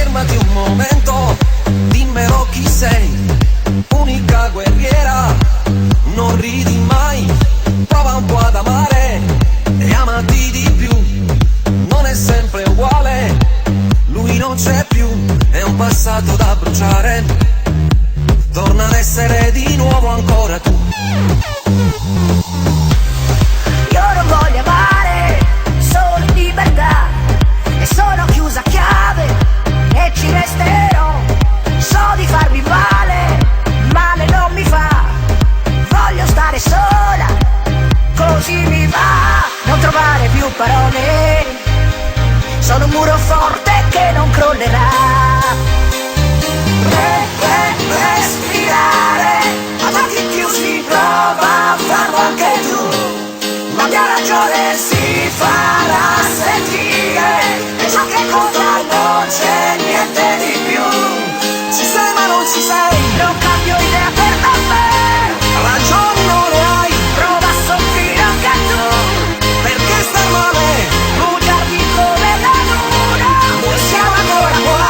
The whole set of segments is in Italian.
fermati un momento, dimmelo chi sei, unica guerriera, non ridi mai, prova un po' ad amare e amati di più, non è sempre uguale, lui non c'è più, è un passato da bruciare, torna ad essere di nuovo ancora tu. Io non voglio amare, solo in libertà, e sono chiusa a chiave, e ci resterò. So di farmi male, male non mi fa, voglio stare sola, così mi va. Non trovare più parole, sono un muro forte che non crollerà. Respirare, ad occhi chiusi prova a farlo anche tu. La mia ragione si farà sentire, e ciò che conta non c'è niente di più. Ci sei ma non ci sei, Non cambio idea per davvero, ragioni non ne hai, prova a soffrire anche tu. perché star male, Bugiardi come la luna, noi siamo ancora qua.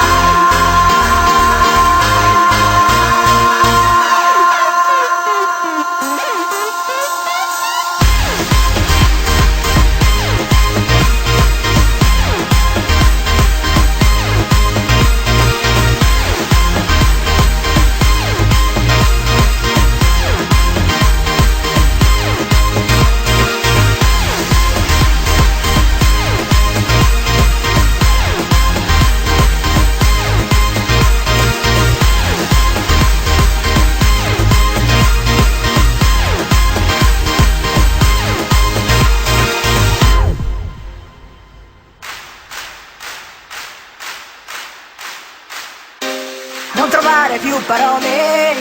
non trovare più parole,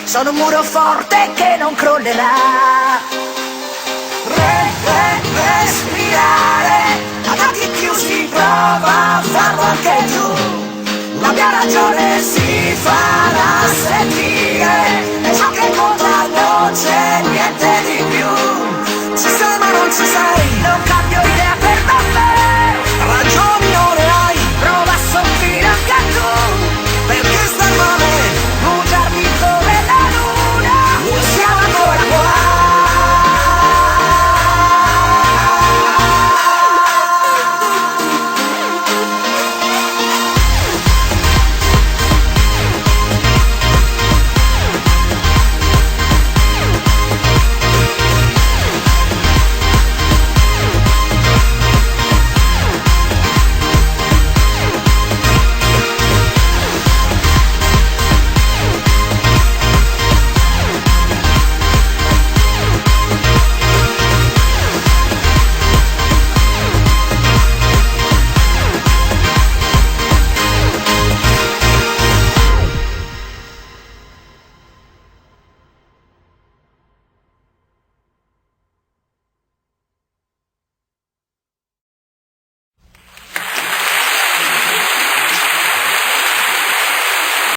sono un muro forte che non crollerà. Respirare, ad occhi chiusi prova a farlo anche tu. La mia ragione si farà sentire, e ciò che conta non c'è niente di più. Ci sei ma non ci sei, Non cambio idea per davvero,